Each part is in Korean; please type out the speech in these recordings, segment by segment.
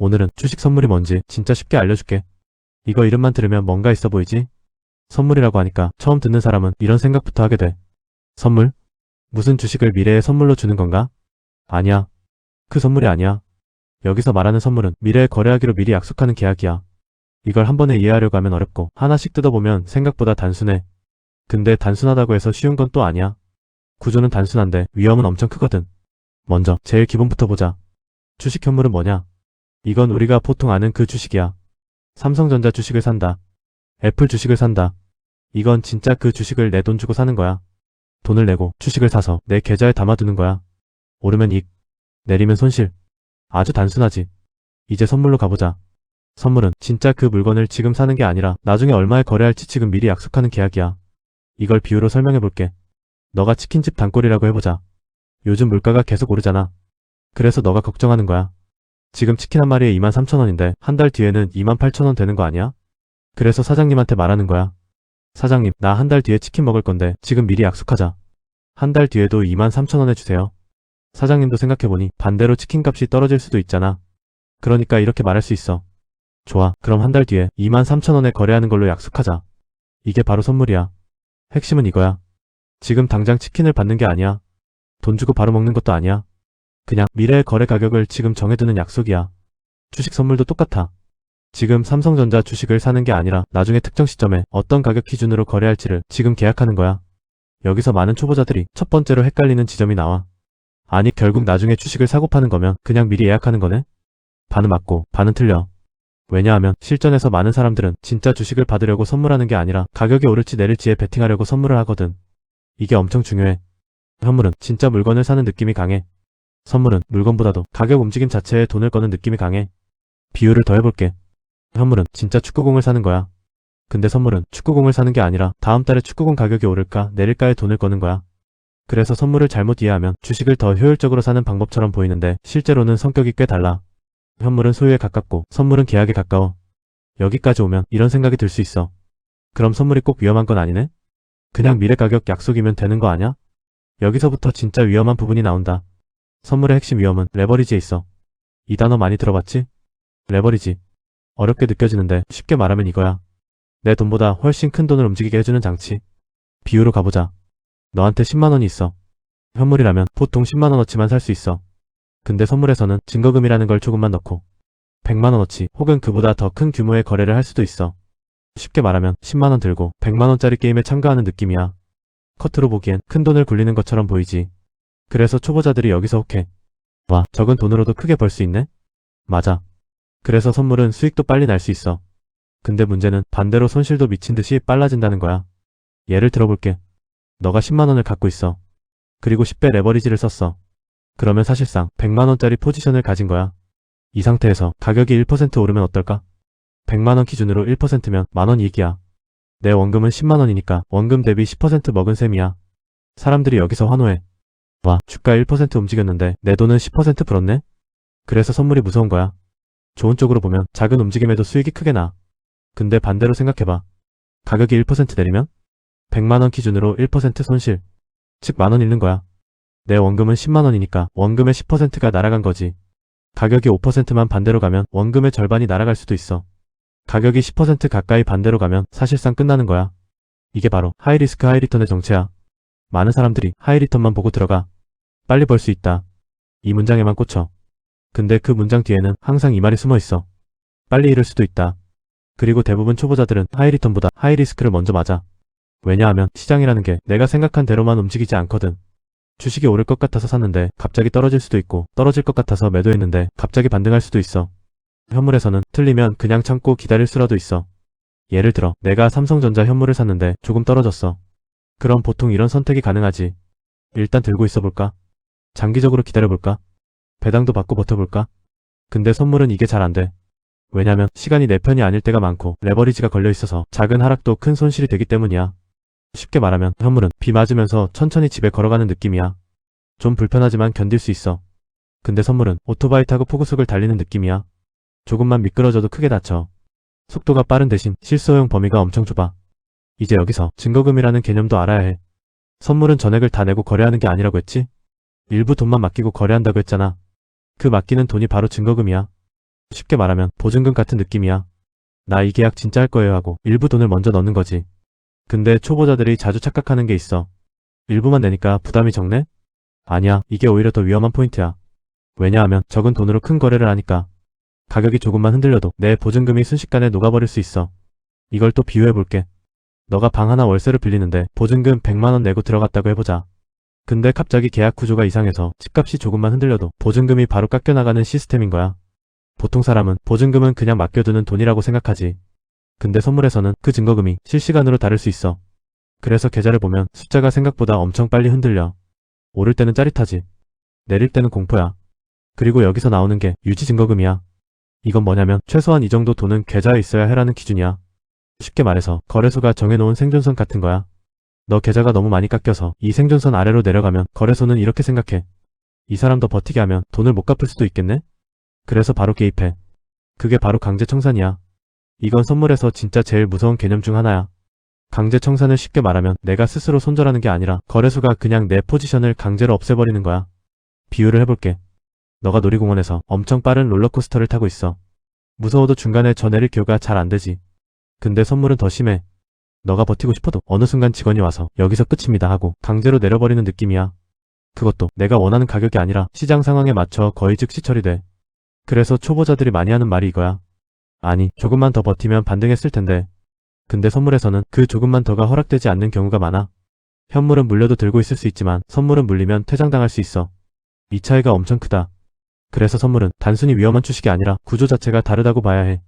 오늘은 주식 선물이 뭔지 진짜 쉽게 알려줄게. 이거 이름만 들으면 뭔가 있어 보이지? 선물이라고 하니까 처음 듣는 사람은 이런 생각부터 하게 돼. 선물? 무슨 주식을 미래에 선물로 주는 건가? 아니야. 그 선물이 아니야. 여기서 말하는 선물은 미래에 거래하기로 미리 약속하는 계약이야. 이걸 한 번에 이해하려고 하면 어렵고 하나씩 뜯어보면 생각보다 단순해. 근데 단순하다고 해서 쉬운 건 또 아니야. 구조는 단순한데 위험은 엄청 크거든. 먼저 제일 기본부터 보자. 주식 현물은 뭐냐? 이건 우리가 보통 아는 그 주식이야. 삼성전자 주식을 산다. 애플 주식을 산다. 이건 진짜 그 주식을 내 돈 주고 사는 거야. 돈을 내고 주식을 사서 내 계좌에 담아두는 거야. 오르면 이익, 내리면 손실. 아주 단순하지. 이제 선물로 가보자. 선물은 진짜 그 물건을 지금 사는 게 아니라 나중에 얼마에 거래할지 지금 미리 약속하는 계약이야. 이걸 비유로 설명해볼게. 너가 치킨집 단골이라고 해보자. 요즘 물가가 계속 오르잖아. 그래서 너가 걱정하는 거야. 지금 치킨 한 마리에 23,000원인데 한 달 뒤에는 28,000원 되는 거 아니야? 그래서 사장님한테 말하는 거야. 사장님, 나 한 달 뒤에 치킨 먹을 건데 지금 미리 약속하자. 한 달 뒤에도 23,000원에 주세요. 사장님도 생각해보니 반대로 치킨 값이 떨어질 수도 있잖아. 그러니까 이렇게 말할 수 있어. 좋아, 그럼 한 달 뒤에 23,000원에 거래하는 걸로 약속하자. 이게 바로 선물이야. 핵심은 이거야. 지금 당장 치킨을 받는 게 아니야. 돈 주고 바로 먹는 것도 아니야. 그냥 미래의 거래 가격을 지금 정해두는 약속이야. 주식 선물도 똑같아. 지금 삼성전자 주식을 사는 게 아니라 나중에 특정 시점에 어떤 가격 기준으로 거래할지를 지금 계약하는 거야. 여기서 많은 초보자들이 첫 번째로 헷갈리는 지점이 나와. 아니, 결국 나중에 주식을 사고 파는 거면 그냥 미리 예약하는 거네? 반은 맞고 반은 틀려. 왜냐하면 실전에서 많은 사람들은 진짜 주식을 받으려고 선물하는 게 아니라 가격이 오를지 내릴지에 베팅하려고 선물을 하거든. 이게 엄청 중요해. 현물은 진짜 물건을 사는 느낌이 강해. 선물은 물건보다도 가격 움직임 자체에 돈을 거는 느낌이 강해. 비유를 더 해볼게. 현물은 진짜 축구공을 사는 거야. 근데 선물은 축구공을 사는 게 아니라 다음 달에 축구공 가격이 오를까 내릴까에 돈을 거는 거야. 그래서 선물을 잘못 이해하면 주식을 더 효율적으로 사는 방법처럼 보이는데 실제로는 성격이 꽤 달라. 현물은 소유에 가깝고 선물은 계약에 가까워. 여기까지 오면 이런 생각이 들 수 있어. 그럼 선물이 꼭 위험한 건 아니네? 그냥 미래 가격 약속이면 되는 거 아냐? 여기서부터 진짜 위험한 부분이 나온다. 선물의 핵심 위험은 레버리지에 있어. 이 단어 많이 들어봤지? 레버리지. 어렵게 느껴지는데 쉽게 말하면 이거야. 내 돈보다 훨씬 큰 돈을 움직이게 해주는 장치. 비유로 가보자. 너한테 10만원이 있어. 현물이라면 보통 10만원어치만 살 수 있어. 근데 선물에서는 증거금이라는 걸 조금만 넣고 100만원어치 혹은 그보다 더 큰 규모의 거래를 할 수도 있어. 쉽게 말하면 10만원 들고 100만원짜리 게임에 참가하는 느낌이야. 겉으로 보기엔 큰 돈을 굴리는 것처럼 보이지. 그래서 초보자들이 여기서 혹해. 와, 적은 돈으로도 크게 벌 수 있네? 맞아. 그래서 선물은 수익도 빨리 날 수 있어. 근데 문제는 반대로 손실도 미친 듯이 빨라진다는 거야. 예를 들어볼게. 너가 10만원을 갖고 있어. 그리고 10배 레버리지를 썼어. 그러면 사실상 100만원짜리 포지션을 가진 거야. 이 상태에서 가격이 1% 오르면 어떨까? 100만원 기준으로 1%면 만원 이익이야. 내 원금은 10만원이니까 원금 대비 10% 먹은 셈이야. 사람들이 여기서 환호해. 와, 주가 1% 움직였는데 내 돈은 10% 불었네? 그래서 선물이 무서운 거야. 좋은 쪽으로 보면 작은 움직임에도 수익이 크게 나. 근데 반대로 생각해봐. 가격이 1% 내리면? 100만원 기준으로 1% 손실. 즉 만원 잃는 거야. 내 원금은 10만원이니까 원금의 10%가 날아간 거지. 가격이 5%만 반대로 가면 원금의 절반이 날아갈 수도 있어. 가격이 10% 가까이 반대로 가면 사실상 끝나는 거야. 이게 바로 하이리스크 하이리턴의 정체야. 많은 사람들이 하이리턴만 보고 들어가. 빨리 벌 수 있다. 이 문장에만 꽂혀. 근데 그 문장 뒤에는 항상 이 말이 숨어 있어. 빨리 잃을 수도 있다. 그리고 대부분 초보자들은 하이리턴보다 하이리스크를 먼저 맞아. 왜냐하면 시장이라는 게 내가 생각한 대로만 움직이지 않거든. 주식이 오를 것 같아서 샀는데 갑자기 떨어질 수도 있고 떨어질 것 같아서 매도했는데 갑자기 반등할 수도 있어. 현물에서는 틀리면 그냥 참고 기다릴 수라도 있어. 예를 들어 내가 삼성전자 현물을 샀는데 조금 떨어졌어. 그럼 보통 이런 선택이 가능하지. 일단 들고 있어 볼까? 장기적으로 기다려볼까? 배당도 받고 버텨볼까? 근데 선물은 이게 잘 안 돼. 왜냐면 시간이 내 편이 아닐 때가 많고 레버리지가 걸려 있어서 작은 하락도 큰 손실이 되기 때문이야. 쉽게 말하면 현물은 비 맞으면서 천천히 집에 걸어가는 느낌이야. 좀 불편하지만 견딜 수 있어. 근데 선물은 오토바이 타고 폭우속을 달리는 느낌이야. 조금만 미끄러져도 크게 다쳐. 속도가 빠른 대신 실수허용 범위가 엄청 좁아. 이제 여기서 증거금이라는 개념도 알아야 해. 선물은 전액을 다 내고 거래하는 게 아니라고 했지? 일부 돈만 맡기고 거래한다고 했잖아. 그 맡기는 돈이 바로 증거금이야. 쉽게 말하면 보증금 같은 느낌이야. 나 이 계약 진짜 할 거예요 하고 일부 돈을 먼저 넣는 거지. 근데 초보자들이 자주 착각하는 게 있어. 일부만 내니까 부담이 적네? 아니야, 이게 오히려 더 위험한 포인트야. 왜냐하면 적은 돈으로 큰 거래를 하니까 가격이 조금만 흔들려도 내 보증금이 순식간에 녹아버릴 수 있어. 이걸 또 비유해볼게. 너가 방 하나 월세로 빌리는데 보증금 100만 원 내고 들어갔다고 해보자. 근데 갑자기 계약 구조가 이상해서 집값이 조금만 흔들려도 보증금이 바로 깎여나가는 시스템인 거야. 보통 사람은 보증금은 그냥 맡겨두는 돈이라고 생각하지. 근데 선물에서는 그 증거금이 실시간으로 다를 수 있어. 그래서 계좌를 보면 숫자가 생각보다 엄청 빨리 흔들려. 오를 때는 짜릿하지. 내릴 때는 공포야. 그리고 여기서 나오는 게 유지 증거금이야. 이건 뭐냐면 최소한 이 정도 돈은 계좌에 있어야 해라는 기준이야. 쉽게 말해서 거래소가 정해놓은 생존선 같은 거야. 너 계좌가 너무 많이 깎여서 이 생존선 아래로 내려가면 거래소는 이렇게 생각해. 이 사람 더 버티게 하면 돈을 못 갚을 수도 있겠네? 그래서 바로 개입해. 그게 바로 강제 청산이야. 이건 선물에서 진짜 제일 무서운 개념 중 하나야. 강제 청산을 쉽게 말하면 내가 스스로 손절하는 게 아니라 거래소가 그냥 내 포지션을 강제로 없애버리는 거야. 비유를 해볼게. 너가 놀이공원에서 엄청 빠른 롤러코스터를 타고 있어. 무서워도 중간에 저 내릴 기호가 잘 안 되지. 근데 선물은 더 심해. 너가 버티고 싶어도 어느 순간 직원이 와서 여기서 끝입니다 하고 강제로 내려버리는 느낌이야. 그것도 내가 원하는 가격이 아니라 시장 상황에 맞춰 거의 즉시 처리돼. 그래서 초보자들이 많이 하는 말이 이거야. 아니, 조금만 더 버티면 반등했을 텐데. 근데 선물에서는 그 조금만 더가 허락되지 않는 경우가 많아. 현물은 물려도 들고 있을 수 있지만 선물은 물리면 퇴장당할 수 있어. 이 차이가 엄청 크다. 그래서 선물은 단순히 위험한 주식이 아니라 구조 자체가 다르다고 봐야 해.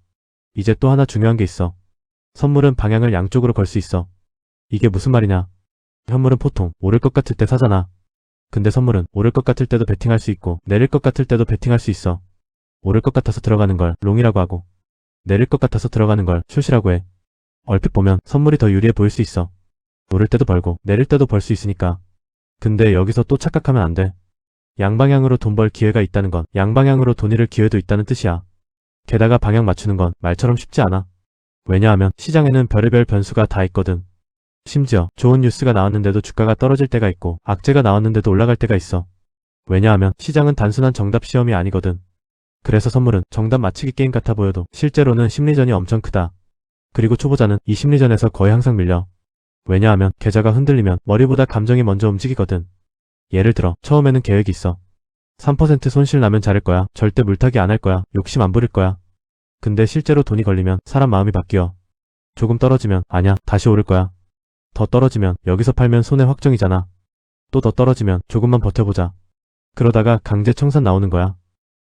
이제 또 하나 중요한 게 있어. 선물은 방향을 양쪽으로 걸 수 있어. 이게 무슨 말이냐? 현물은 보통 오를 것 같을 때 사잖아. 근데 선물은 오를 것 같을 때도 베팅할 수 있고 내릴 것 같을 때도 베팅할 수 있어. 오를 것 같아서 들어가는 걸 롱이라고 하고 내릴 것 같아서 들어가는 걸 숏이라고 해. 얼핏 보면 선물이 더 유리해 보일 수 있어. 오를 때도 벌고 내릴 때도 벌 수 있으니까. 근데 여기서 또 착각하면 안 돼. 양방향으로 돈 벌 기회가 있다는 건 양방향으로 돈 잃을 기회도 있다는 뜻이야. 게다가 방향 맞추는 건 말처럼 쉽지 않아. 왜냐하면 시장에는 별의별 변수가 다 있거든. 심지어 좋은 뉴스가 나왔는데도 주가가 떨어질 때가 있고 악재가 나왔는데도 올라갈 때가 있어. 왜냐하면 시장은 단순한 정답 시험이 아니거든. 그래서 선물은 정답 맞히기 게임 같아 보여도 실제로는 심리전이 엄청 크다. 그리고 초보자는 이 심리전에서 거의 항상 밀려. 왜냐하면 계좌가 흔들리면 머리보다 감정이 먼저 움직이거든. 예를 들어 처음에는 계획이 있어. 3% 손실 나면 잘할 거야. 절대 물타기 안 할 거야. 욕심 안 부릴 거야. 근데 실제로 돈이 걸리면 사람 마음이 바뀌어. 조금 떨어지면 아냐, 다시 오를 거야. 더 떨어지면 여기서 팔면 손해 확정이잖아. 또 더 떨어지면 조금만 버텨보자. 그러다가 강제 청산 나오는 거야.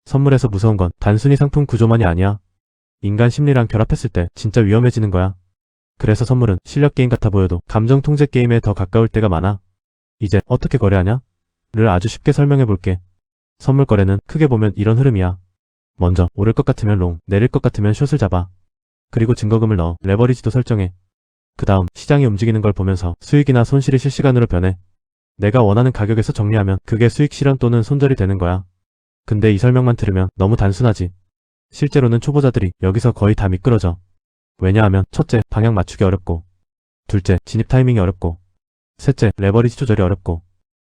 선물에서 무서운 건 단순히 상품 구조만이 아니야. 인간 심리랑 결합했을 때 진짜 위험해지는 거야. 그래서 선물은 실력 게임 같아 보여도 감정 통제 게임에 더 가까울 때가 많아. 이제 어떻게 거래하냐? 를 아주 쉽게 설명해 볼게. 선물 거래는 크게 보면 이런 흐름이야. 먼저 오를 것 같으면 롱, 내릴 것 같으면 숏을 잡아. 그리고 증거금을 넣어 레버리지도 설정해. 그 다음 시장이 움직이는 걸 보면서 수익이나 손실이 실시간으로 변해. 내가 원하는 가격에서 정리하면 그게 수익 실현 또는 손절이 되는 거야. 근데 이 설명만 들으면 너무 단순하지. 실제로는 초보자들이 여기서 거의 다 미끄러져. 왜냐하면 첫째, 방향 맞추기 어렵고, 둘째, 진입 타이밍이 어렵고, 셋째, 레버리지 조절이 어렵고,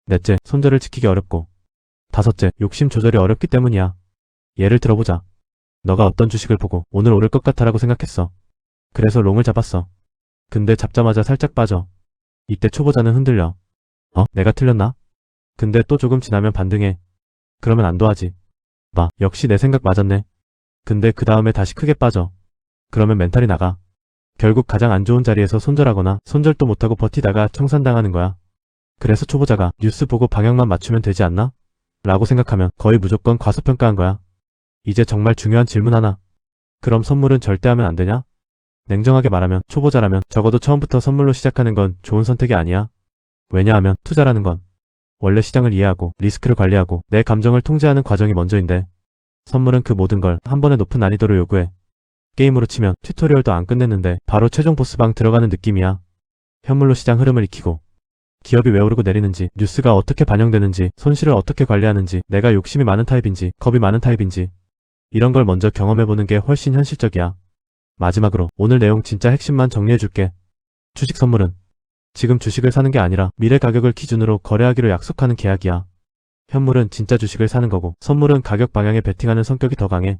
넷째, 손절을 지키기 어렵고, 다섯째, 욕심 조절이 어렵기 때문이야. 예를 들어보자. 너가 어떤 주식을 보고 오늘 오를 것 같아라고 생각했어. 그래서 롱을 잡았어. 근데 잡자마자 살짝 빠져. 이때 초보자는 흔들려. 내가 틀렸나? 근데 또 조금 지나면 반등해. 그러면 안도하지. 역시 내 생각 맞았네. 근데 그 다음에 다시 크게 빠져. 그러면 멘탈이 나가. 결국 가장 안 좋은 자리에서 손절하거나 손절도 못하고 버티다가 청산당하는 거야. 그래서 초보자가 뉴스 보고 방향만 맞추면 되지 않나? 라고 생각하면 거의 무조건 과소평가한 거야. 이제 정말 중요한 질문 하나. 그럼 선물은 절대 하면 안 되냐? 냉정하게 말하면 초보자라면 적어도 처음부터 선물로 시작하는 건 좋은 선택이 아니야. 왜냐하면 투자라는 건 원래 시장을 이해하고 리스크를 관리하고 내 감정을 통제하는 과정이 먼저인데 선물은 그 모든 걸 한 번에 높은 난이도로 요구해. 게임으로 치면 튜토리얼도 안 끝냈는데 바로 최종 보스방 들어가는 느낌이야. 현물로 시장 흐름을 익히고 기업이 왜 오르고 내리는지, 뉴스가 어떻게 반영되는지, 손실을 어떻게 관리하는지, 내가 욕심이 많은 타입인지, 겁이 많은 타입인지 이런 걸 먼저 경험해보는 게 훨씬 현실적이야. 마지막으로 오늘 내용 진짜 핵심만 정리해줄게. 주식 선물은 지금 주식을 사는 게 아니라 미래 가격을 기준으로 거래하기로 약속하는 계약이야. 현물은 진짜 주식을 사는 거고 선물은 가격 방향에 베팅하는 성격이 더 강해.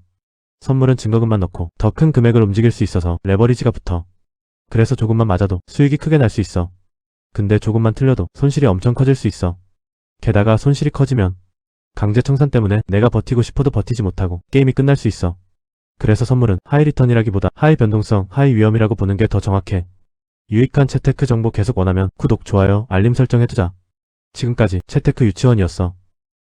선물은 증거금만 넣고 더 큰 금액을 움직일 수 있어서 레버리지가 붙어. 그래서 조금만 맞아도 수익이 크게 날 수 있어. 근데 조금만 틀려도 손실이 엄청 커질 수 있어. 게다가 손실이 커지면 강제 청산 때문에 내가 버티고 싶어도 버티지 못하고 게임이 끝날 수 있어. 그래서 선물은 하이 리턴이라기보다 하이 변동성, 하이 위험이라고 보는 게 더 정확해. 유익한 채테크 정보 계속 원하면 구독, 좋아요, 알림 설정 해두자. 지금까지 채테크 유치원이었어.